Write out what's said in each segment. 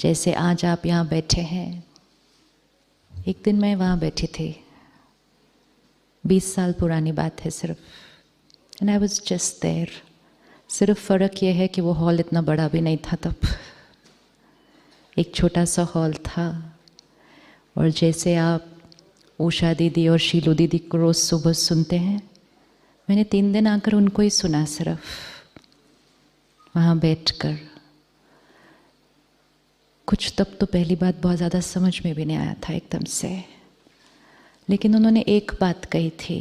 जैसे आज आप यहाँ बैठे हैं, एक दिन मैं वहाँ बैठी थी, 20 साल पुरानी बात है सिर्फ, and I was just there. सिर्फ फ़र्क ये है कि वो हॉल इतना बड़ा भी नहीं था तब, एक छोटा सा हॉल था। और जैसे आप उषा दीदी और शीलू दीदी को रोज़ सुबह सुनते हैं, मैंने 3 दिन आकर उनको ही सुना सिर्फ, वहाँ बैठकर। कुछ तब तो पहली बात बहुत ज़्यादा समझ में भी नहीं आया था एकदम से, लेकिन उन्होंने एक बात कही थी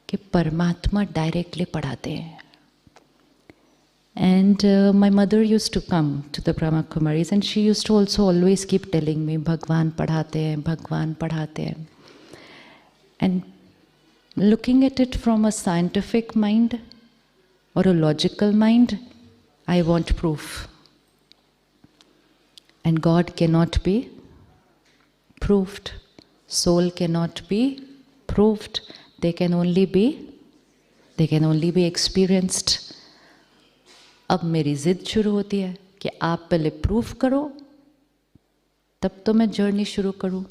कि परमात्मा डायरेक्टली पढ़ाते हैं। And my mother used to come to the Brahma Kumaris, and she used to also always keep telling me, भगवान पढ़ाते हैं, भगवान पढ़ाते हैं. And looking at it from a scientific mind or a logical mind, I want proof. And God cannot be proved. Soul cannot be proved. They can only be experienced. अब मेरी ज़िद शुरू होती है कि आप पहले प्रूफ करो, तब तो मैं जर्नी शुरू करूं।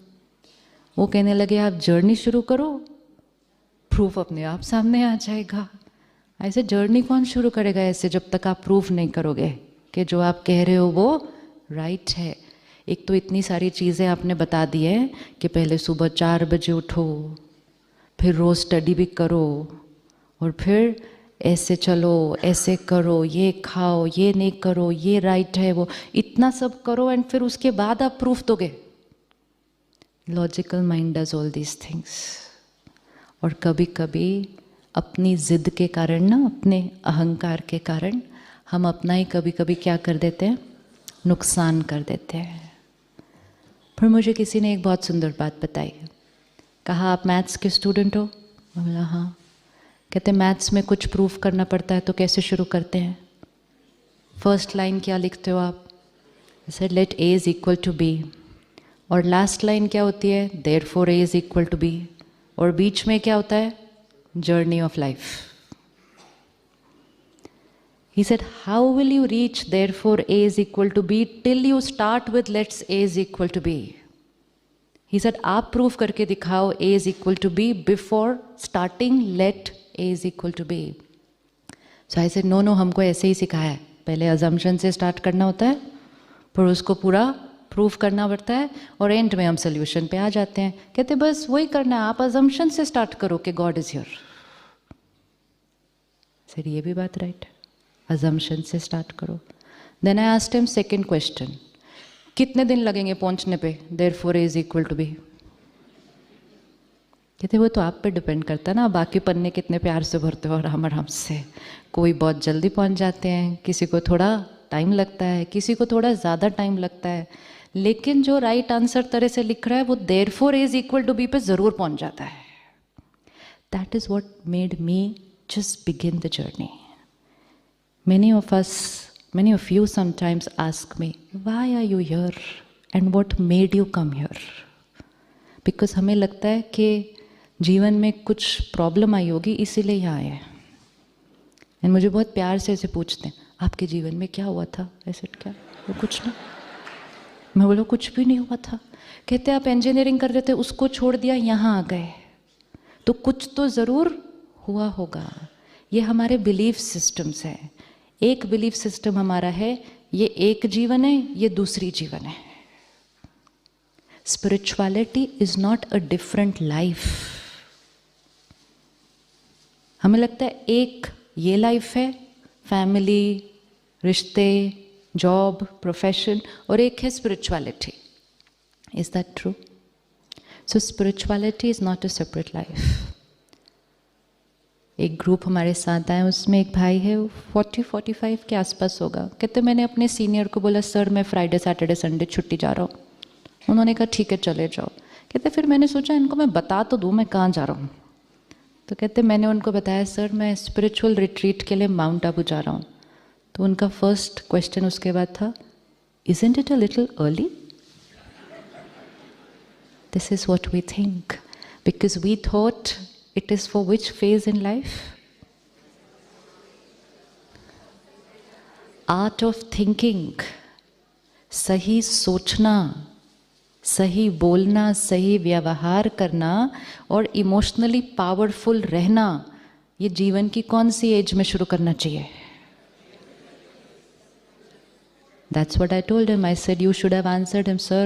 वो कहने लगे आप जर्नी शुरू करो, प्रूफ अपने आप सामने आ जाएगा। ऐसे जर्नी कौन शुरू करेगा ऐसे, जब तक आप प्रूफ नहीं करोगे कि जो आप कह रहे हो वो राइट है। एक तो इतनी सारी चीज़ें आपने बता दी है कि पहले सुबह 4 बजे उठो, फिर रोज़ स्टडी भी करो, और फिर ऐसे चलो, ऐसे करो, ये खाओ, ये नहीं करो, ये राइट है, वो इतना सब करो, एंड फिर उसके बाद आप प्रूफ दोगे। Logical mind does all these things. और कभी कभी अपनी ज़िद के कारण ना, अपने अहंकार के कारण हम अपना ही कभी कभी क्या कर देते हैं, नुकसान कर देते हैं। फिर मुझे किसी ने एक बहुत सुंदर बात बताई, कहा आप मैथ्स के स्टूडेंट हो? मैं बोला हाँ। कहते मैथ्स में कुछ प्रूफ करना पड़ता है तो कैसे शुरू करते हैं? फर्स्ट लाइन क्या लिखते हो आप? जैसे let A is equal to B, और लास्ट लाइन क्या होती है? Therefore A is equal to B, और बीच में क्या होता है? Journey of life. He said, how will you reach therefore A is equal to B till you start with let's A is equal to B? He said, आप proof करके दिखाओ A is equal to B before starting let A is equal to B. So I said, no, हमको ऐसे ही सिखाया है, पहले assumption से start करना होता है, फिर उसको पूरा प्रूफ करना पड़ता है, और एंड में हम सोल्यूशन पे आ जाते हैं। कहते बस वही करना है, आप assumption से स्टार्ट करो कि God is here. सर ये भी बात राइट है, assumption से स्टार्ट करो। Then I asked him second question, कितने दिन लगेंगे पहुंचने पे therefore A is equal to B? कहते वो तो आप पे डिपेंड करता है ना, बाकी पन्ने कितने प्यार से भरते हो आराम से। कोई बहुत जल्दी पहुंच जाते हैं, किसी को थोड़ा टाइम लगता है, किसी को थोड़ा ज़्यादा टाइम लगता है, लेकिन जो राइट आंसर तरह से लिख रहा है वो therefore A is equal to B पे ज़रूर पहुंच जाता है। That is what made me just begin the journey. Many of you sometimes ask me, why are you here and what made you come here? Because हमें लगता है कि जीवन में कुछ प्रॉब्लम आई होगी इसीलिए यहाँ आए हैं। एंड मुझे बहुत प्यार से ऐसे पूछते हैं, आपके जीवन में क्या हुआ था? ऐसे क्या? वो कुछ ना। मैं बोला कुछ भी नहीं हुआ था। कहते आप इंजीनियरिंग कर रहे थे, उसको छोड़ दिया, यहाँ आ गए, तो कुछ तो ज़रूर हुआ होगा। ये हमारे बिलीफ सिस्टम्स हैं। एक बिलीफ सिस्टम हमारा है, ये एक जीवन है, ये दूसरी जीवन है। Spirituality is not a different life. हमें लगता है एक ये लाइफ है, फैमिली, रिश्ते, जॉब, प्रोफेशन, और एक है spirituality. Is that true? So spirituality is not a separate life. एक ग्रुप हमारे साथ आए, उसमें एक भाई है, वो 40-45 के आसपास होगा। कहते मैंने अपने सीनियर को बोला सर मैं फ्राइडे सैटरडे संडे छुट्टी जा रहा हूँ। उन्होंने कहा ठीक है चले जाओ। कहते फिर मैंने सोचा इनको मैं बता तो दूँ मैं कहाँ जा रहा हूँ। तो कहते मैंने उनको बताया सर मैं स्पिरिचुअल रिट्रीट के लिए माउंट आबू जा रहा हूँ। तो उनका फर्स्ट क्वेश्चन उसके बाद था, isn't it a little early? This is what we think, because we thought it is for which phase in life? Art of thinking. सही सोचना, सही बोलना, सही व्यवहार करना और इमोशनली पावरफुल रहना, ये जीवन की कौन सी एज में शुरू करना चाहिए? That's what I told him. I said, you should have answered him, sir.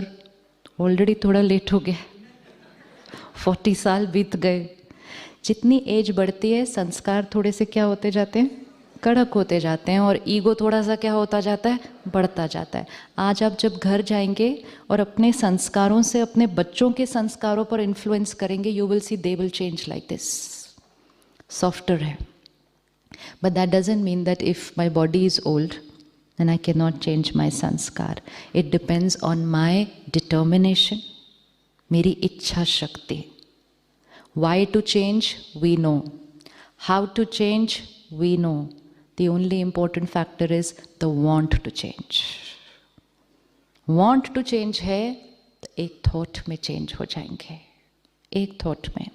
Already थोड़ा लेट हो गया, 40 साल बीत गए। जितनी एज बढ़ती है संस्कार थोड़े से क्या होते जाते हैं, कड़क होते जाते हैं, और ईगो थोड़ा सा क्या होता जाता है, बढ़ता जाता है। आज आप जब घर जाएंगे और अपने संस्कारों से अपने बच्चों के संस्कारों पर इन्फ्लुएंस करेंगे, you will see they will change like this, softer है। But that doesn't mean that if my body is old then I cannot change my sanskar. It depends on my determination, मेरी इच्छा शक्ति. Why to change? We know. How to change? We know. The only important factor is the want to change. Want to change है तो एक thought में change हो जाएंगे, एक thought में.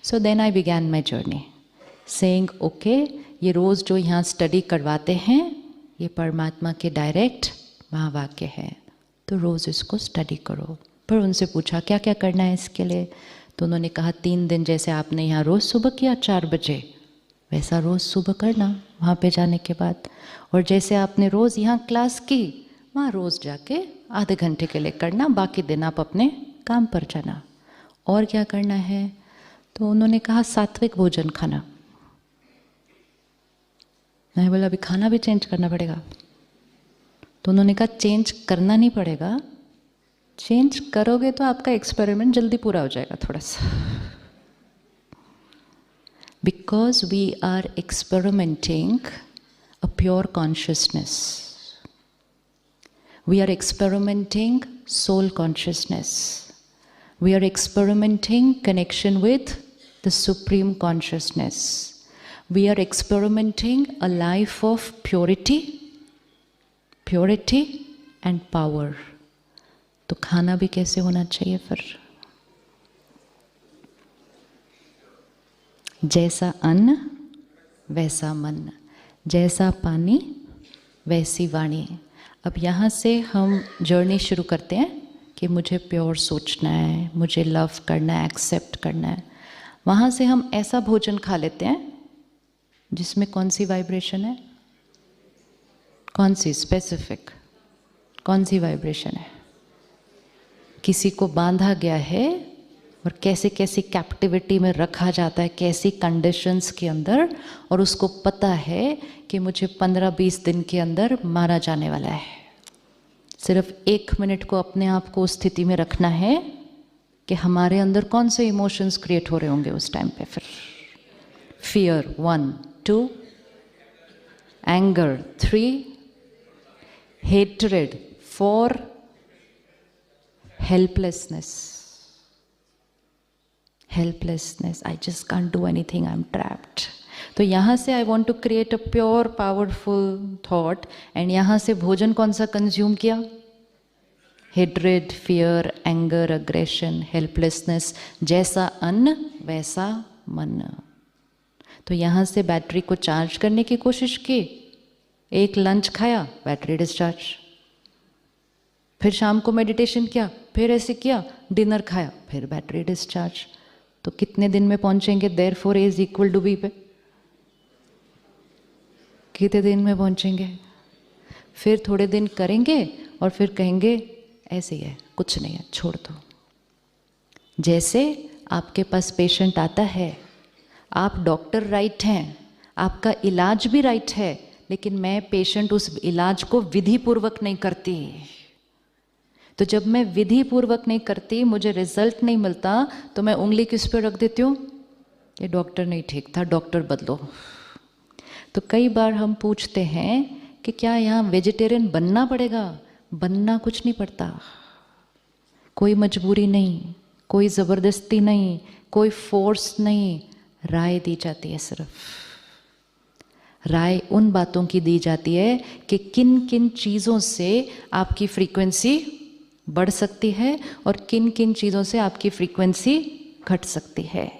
So then I began my journey, saying, okay, ये रोज़ जो यहाँ study करवाते हैं ये परमात्मा के डायरेक्ट महावाक्य है, तो रोज़ इसको स्टडी करो। पर उनसे पूछा क्या क्या करना है इसके लिए, तो उन्होंने कहा 3 दिन जैसे आपने यहाँ रोज़ सुबह किया 4 बजे, वैसा रोज़ सुबह करना वहाँ पे जाने के बाद, और जैसे आपने रोज़ यहाँ क्लास की वहाँ रोज़ जाके आधे घंटे के लिए करना, बाकी दिन आप अपने काम पर जाना। और क्या करना है, तो उन्होंने कहा सात्विक भोजन खाना। मैं बोला अभी खाना भी चेंज करना पड़ेगा, तो उन्होंने कहा चेंज करना नहीं पड़ेगा, चेंज करोगे तो आपका एक्सपेरिमेंट जल्दी पूरा हो जाएगा थोड़ा सा। Because we are experimenting a pure consciousness, we are experimenting soul consciousness, we are experimenting connection with the supreme consciousness, we are experimenting a life of purity and power. तो खाना भी कैसे होना चाहिए फिर? जैसा अन्न वैसा मन, जैसा पानी वैसी वाणी। अब यहाँ से हम जर्नी शुरू करते हैं कि मुझे प्योर सोचना है, मुझे लव करना है, एक्सेप्ट करना है। वहाँ से हम ऐसा भोजन खा लेते हैं जिसमें कौन सी वाइब्रेशन है, कौन सी स्पेसिफिक, कौन सी वाइब्रेशन है। किसी को बांधा गया है और कैसे कैसी कैप्टिविटी में रखा जाता है, कैसी कंडीशंस के अंदर, और उसको पता है कि मुझे 15-20 दिन के अंदर मारा जाने वाला है। सिर्फ 1 मिनट को अपने आप को उस स्थिति में रखना है कि हमारे अंदर कौन से इमोशंस क्रिएट हो रहे होंगे उस टाइम पे। फिर fear 1, 2, anger 3, hatred 4, helplessness. I just can't do anything, I'm trapped. तो यहाँ से I want to create a pure powerful thought, and यहाँ से भोजन कौन सा कंज्यूम किया? hatred, fear, anger, aggression, helplessness. जैसा अन्न वैसा मन। तो यहाँ से बैटरी को चार्ज करने की कोशिश की, एक लंच खाया, बैटरी डिस्चार्ज। फिर शाम को मेडिटेशन किया, फिर ऐसे किया, डिनर खाया, फिर बैटरी डिस्चार्ज। तो कितने दिन में पहुंचेंगे देयरफॉर A = B पे? कितने दिन में पहुंचेंगे? फिर थोड़े दिन करेंगे और फिर कहेंगे ऐसे ही है, कुछ नहीं है, छोड़ दो। जैसे आपके पास पेशेंट आता है, आप डॉक्टर राइट हैं, आपका इलाज भी राइट है, लेकिन मैं पेशेंट उस इलाज को विधि पूर्वक नहीं करती। तो जब मैं विधि पूर्वक नहीं करती, मुझे रिजल्ट नहीं मिलता, तो मैं उंगली किस पे रख देती हूँ? ये डॉक्टर नहीं ठीक था, डॉक्टर बदलो। तो कई बार हम पूछते हैं कि क्या यहाँ वेजिटेरियन बनना पड़ेगा? बनना कुछ नहीं पड़ता, कोई मजबूरी नहीं, कोई ज़बरदस्ती नहीं, कोई फोर्स नहीं। राय दी जाती है, सिर्फ राय उन बातों की दी जाती है कि किन किन चीज़ों से आपकी फ्रीक्वेंसी बढ़ सकती है और किन किन चीज़ों से आपकी फ्रीक्वेंसी घट सकती है।